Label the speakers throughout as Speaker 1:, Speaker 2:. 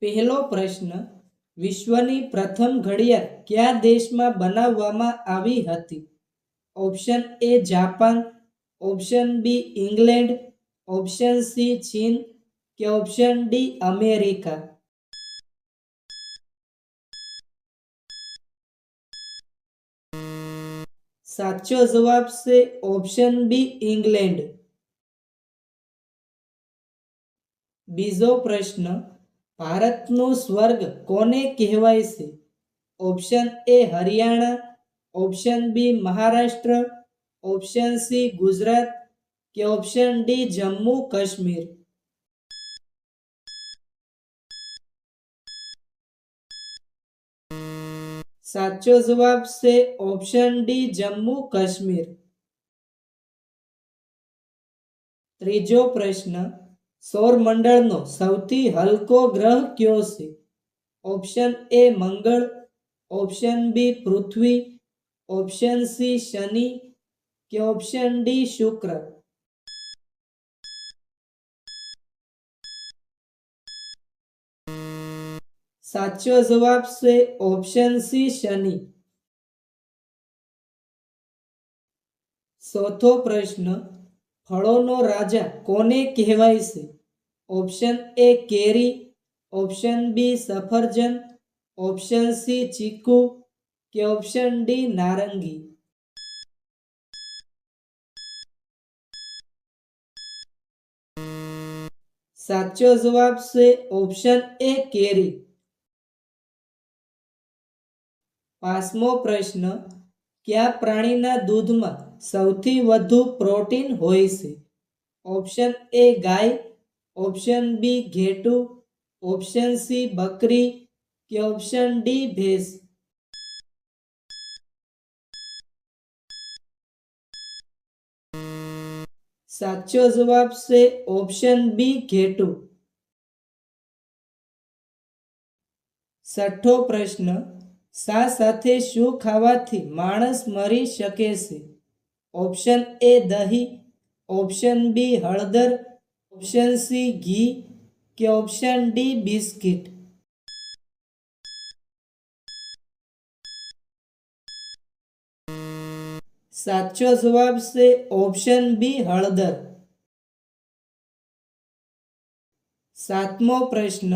Speaker 1: પહેલો પ્રશ્ન, વિશ્વની પ્રથમ ઘડિયાળ કયા દેશમાં બનાવવામાં આવી હતી? Option A Japan, option B England, option C ચીન કે ઓપ્શન ડી અમેરિકા? સાચો જવાબ છે ઓપ્શન બી ઇંગ્લેન્ડ. બીજો પ્રશ્ન, ભારતનું સ્વર્ગ કોને કહેવાય છે? Option A Haryana, option B Maharashtra, option C Gujarat કે ઓપ્શન ડી જમ્મુ કાશ્મીર? સાચો જવાબ છે ઓપ્શન ડી જમ્મુ કાશ્મીર. ત્રીજો પ્રશ્ન, સૌરમંડળનો સૌથી હલકો ગ્રહ કયો છે? ઓપ્શન એ મંગળ, ઓપ્શન બી પૃથ્વી, ઓપ્શન સી શનિ કે ઓપ્શન ડી શુક્ર? સાચો જવાબ છે ઓપ્શન સી શનિ. ચોથો પ્રશ્ન, ફળોનો રાજા કોને કહેવાય છે? ઓપ્શન એ કેરી, ઓપ્શન બી સફરજન, ઓપ્શન સી ચીકુ કે ઓપ્શન ડી નારંગી? સાચો જવાબ છે ઓપ્શન એ કેરી. પાંચમો પ્રશ્ન, કયા પ્રાણીના દૂધમાં સૌથી વધુ પ્રોટીન હોય છે? ઓપ્શન એ ગાય, ઓપ્શન બી ઘેટું, ઓપ્શન સી બકરી કે ઓપ્શન ડી ભેંસ? સાચો જવાબ છે ઓપ્શન બી ઘેટું. છઠ્ઠો પ્રશ્ન, શા સાથે શું ખાવાથી માણસ મરી શકે છે? ઓપ્શન એ દહીં, ઓપ્શન બી હળદર, ઓપ્શન સી ઘી કે ઓપ્શન ડી બિસ્કિટ? સાચો જવાબ છે ઓપ્શન બી હળદર. સાતમો પ્રશ્ન,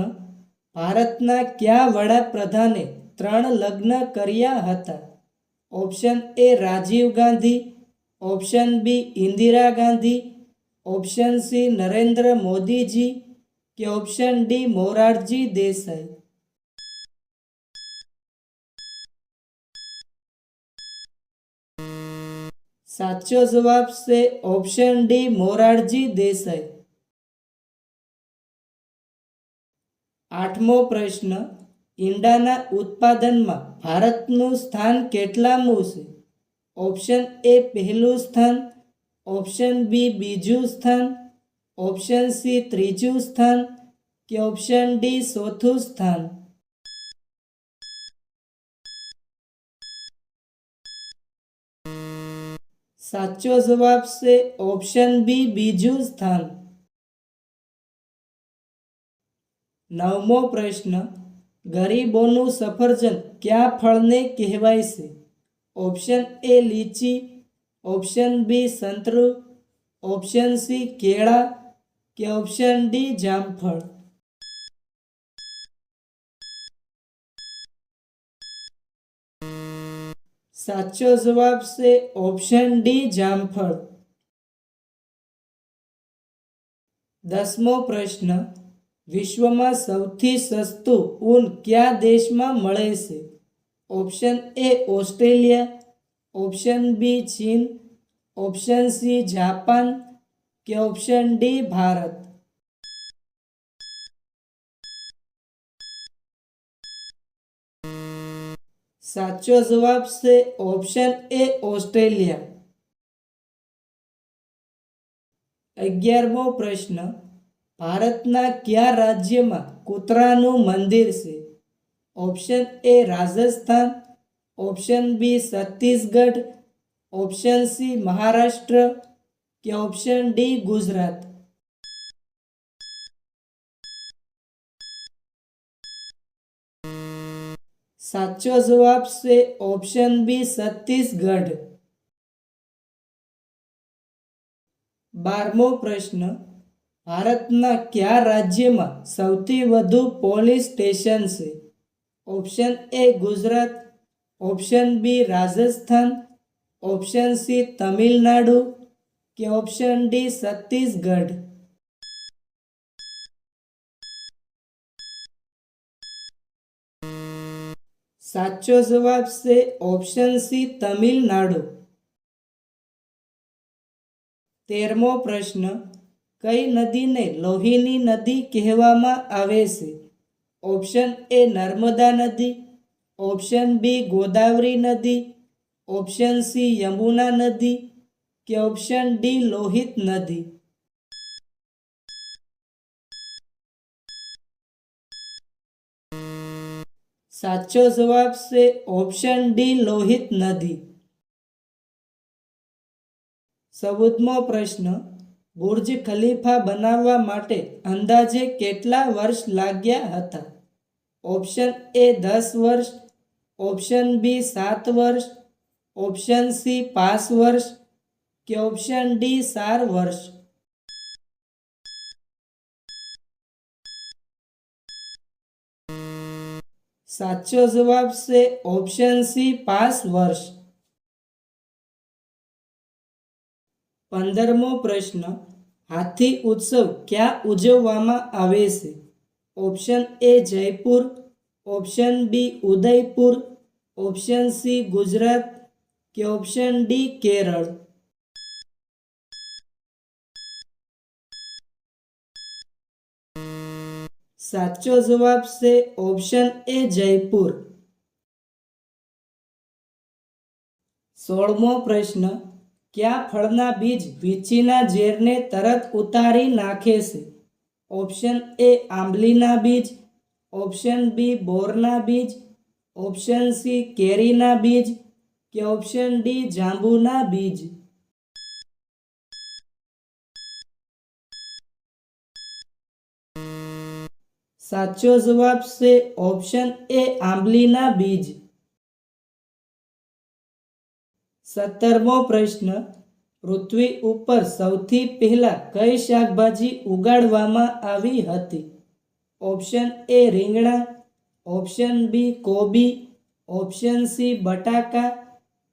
Speaker 1: ભારતના કયા વડાપ્રધાને 3 લગ્ન કર્યા હતા? Option A Rajiv Gandhi, option B Indira Gandhi, option C Narendra Modiji કે ઓપ્શન ડી મોરારજી દેસાઈ? સાચો જવાબ છે ઓપ્શન ડી મોરારજી દેસાઈ. આઠમો પ્રશ્ન, ઈંડાના ઉત્પાદનમાં ભારતનું સ્થાન કેટલામું છે? ઓપ્શન એ પહેલું સ્થાન, ઓપ્શન બી બીજું સ્થાન, ઓપ્શન સી ત્રીજું સ્થાન કે ઓપ્શન ડી ચોથું સ્થાન? સાચો જવાબ છે ઓપ્શન બી બીજું સ્થાન. નવમો પ્રશ્ન, ગરીબોનું સફરજન કયા ફળને કહેવાય છે? ઓપ્શન એ લીચી, ઓપ્શન બી સંતરું, ઓપ્શન સી કેળા કે ઓપ્શન ડી જામફળ? સાચો જવાબ છે ઓપ્શન ડી જામફળ. 10મો પ્રશ્ન, વિશ્વમાં સૌથી સસ્તું ઊન કયા દેશમાં મળે છે? Option A Australia, option B ચીન, ઓપ્શન સી જાપાન કે ઓપ્શન ડી ભારત? સાચો જવાબ છે ઓપ્શન એ ઓસ્ટ્રેલિયા. 11મો પ્રશ્ન, ભારતના કયા રાજ્યમાં કૂતરાનું મંદિર છે? Option A Rajasthan, option B Chhattisgarh, option C Maharashtra કે ઓપ્શન ડી ગુજરાત? સાચો જવાબ છે ઓપ્શન બી છત્તીસગઢ. 12મો પ્રશ્ન, ભારતના કયા રાજ્યમાં સૌથી વધુ પોલીસ સ્ટેશન છે? Option A Gujarat, option B Rajasthan, option C Tamil Nadu કે ઓપ્શન ડી છત્તીસગઢ. સાચો જવાબ છે ઓપ્શન સી તમિલનાડુ. 13મો પ્રશ્ન, કઈ નદીને લોહીની નદી કહેવામાં આવે છે? ઓપ્શન એ નર્મદા નદી, ઓપ્શન બી ગોદાવરી નદી, ઓપ્શન સી યમુના નદી કે ઓપ્શન ડી લોહિત નદી. સાચો જવાબ છે ઓપ્શન ડી લોહિત નદી. 14મો પ્રશ્ન, બુર્જ ખલીફા બનાવવા માટે અંદાજે કેટલા વર્ષ લાગ્યા હતા? ઓપ્શન એ 10 વર્ષ, ઓપ્શન બી 7 વર્ષ, ઓપ્શન સી 5 વર્ષ કે ઓપ્શન ડી 4 વર્ષ. સાચો જવાબ છે ઓપ્શન સી 5 વર્ષ. 15મો પ્રશ્ન, હાથી ઉત્સવ ક્યાં ઉજવવામાં આવે છે? Option A Jaipur, option B Udaipur, option C Gujarat કે ઓપ્શન ડી કેરળ. સાચો જવાબ છે ઓપ્શન એ જયપુર. 16મો પ્રશ્ન, કયા ફળના બીજ વીંછીના ઝેરને તરત ઉતારી નાખે છે? ઓપ્શન એ આંબલીના બીજ, ઓપ્શન બી બોરના બીજ, ઓપ્શન સી કેરીના બીજ કે ઓપ્શન ડી જાંબુના બીજ. સાચો જવાબ છે ઓપ્શન એ આંબલીના બીજ. 17મો પ્રશ્ન, પૃથ્વી ઉપર સૌથી પહેલા કઈ શાકભાજી ઉગાડવામાં આવી હતી? ઓપ્શન એ રીંગણા, ઓપ્શન બી કોબી, ઓપ્શન સી બટાકા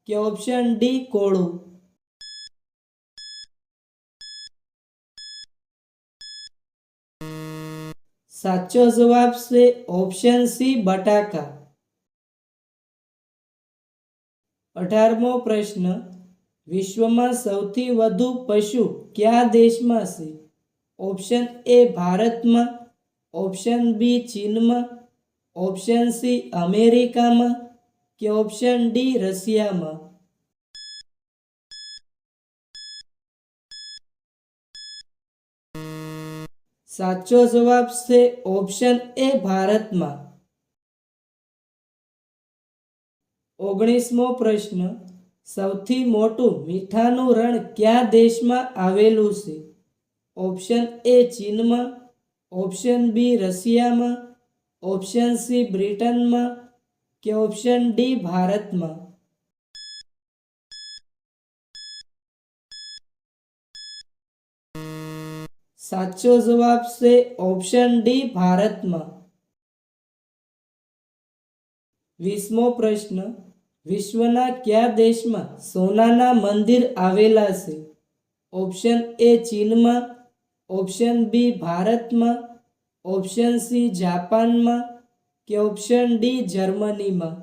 Speaker 1: કે ઓપ્શન ડી કોળું. સાચો જવાબ છે ઓપ્શન સી બટાકા. 18મો પ્રશ્ન, વિશ્વમાં સૌથી વધુ પશુ કયા દેશમાં છે? ઓપ્શન એ ભારતમાં, ઓપ્શન બી ચીનમાં, ઓપ્શન સી અમેરિકામાં કે ઓપ્શન ડી રશિયામાં. સાચો જવાબ છે ઓપ્શન એ ભારતમાં. 19મો પ્રશ્ન, સૌથી મોટું મીઠાનું રણ કયા દેશમાં આવેલું છે? ઓપ્શન એ ચીનમાં, ઓપ્શન બી રશિયામાં, ઓપ્શન સી બ્રિટનમાં કે ઓપ્શન ડી ભારતમાં. સાચો જવાબ છે ઓપ્શન ડી ભારતમાં. 20મો પ્રશ્ન, વિશ્વના કયા દેશમાં સોનાના મંદિર આવેલા છે? ઓપ્શન એ ચીનમાં, ઓપ્શન બી ભારતમાં, ઓપ્શન સી જાપાનમાં કે ઓપ્શન ડી જર્મનીમાં.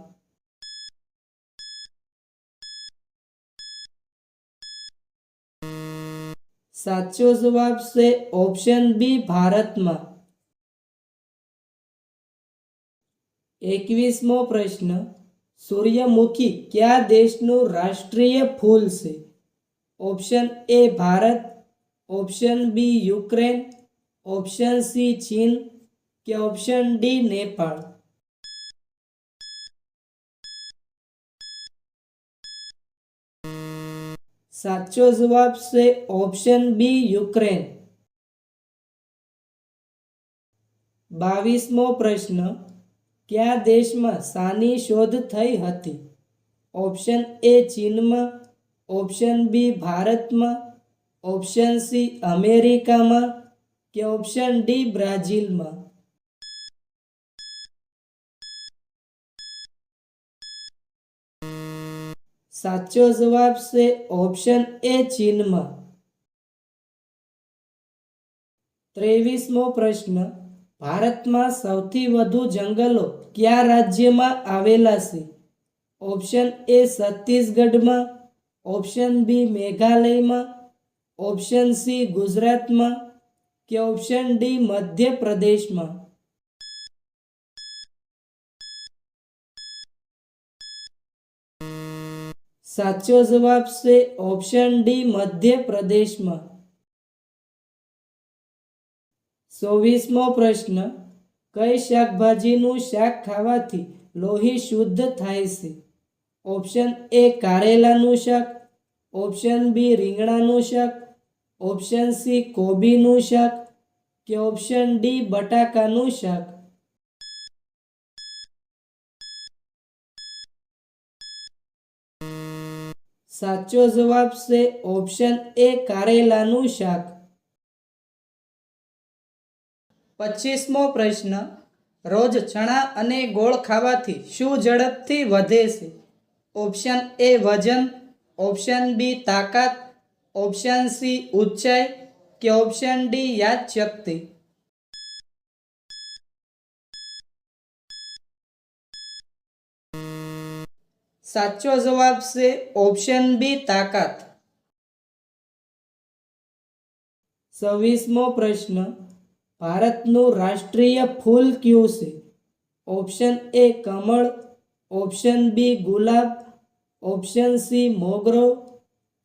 Speaker 1: સાચો જવાબ છે ઓપ્શન બી ભારતમાં. 21મો પ્રશ્ન, સૂર્યમુખી કયા દેશનું રાષ્ટ્રીય ફૂલ છે? Option A Bharat, option B Ukraine, option C ચીન કે ઓપ્શન ડી નેપાળ. સાચો જવાબ છે ઓપ્શન બી યુક્રેન. 22મો પ્રશ્ન, કયા દેશમાં શાની શોધ થઈ હતી? ઓપ્શન એ ચીનમાં, ઓપ્શન બી ભારતમાં, ઓપ્શન સી અમેરિકામાં કે ઓપ્શન ડી બ્રાઝિલમાં. સાચો જવાબ છે ઓપ્શન એ ચીનમાં. 23મો પ્રશ્ન, ભારતમાં સૌથી વધુ જંગલો કયા રાજ્યમાં આવેલા છે? ઓપ્શન એ છત્તીસગઢમાં, ઓપ્શન બી મેઘાલયમાં, ઓપ્શન સી ગુજરાતમાં કે ઓપ્શન ડી મધ્યપ્રદેશમાં. સાચો જવાબ છે ઓપ્શન ડી મધ્યપ્રદેશમાં. 24મો પ્રશ્ન, કઈ શાકભાજીનું શાક ખાવાથી લોહી શુદ્ધ થાય છે? ઓપ્શન એ કારેલાનું શાક, ઓપ્શન બી રીંગણાનું શાક, ઓપ્શન સી કોબીનું શાક કે ઓપ્શન ડી બટાકાનું શાક. સાચો જવાબ છે ઓપ્શન એ કારેલાનું શાક. 25મો પ્રશ્ન, રોજ ચણા અને ગોળ ખાવાથી શું ઝડપથી વધે છે? ઓપ્શન એ વજન, ઓપ્શન બી તાકાત, ઓપ્શન સી ઊંચાઈ કે ઓપ્શન ડી યાદશક્તિ. સાચો જવાબ છે ઓપ્શન બી તાકાત. 26મો પ્રશ્ન, ભારતનું રાષ્ટ્રીય ફૂલ કયું છે? ઓપ્શન એ કમળ, ઓપ્શન બી ગુલાબ, ઓપ્શન સી મોગરો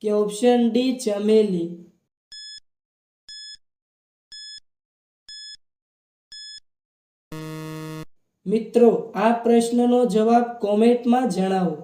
Speaker 1: કે ઓપ્શન ડી ચમેલી. મિત્રો, આ પ્રશ્નનો જવાબ કોમેન્ટમાં જણાવો.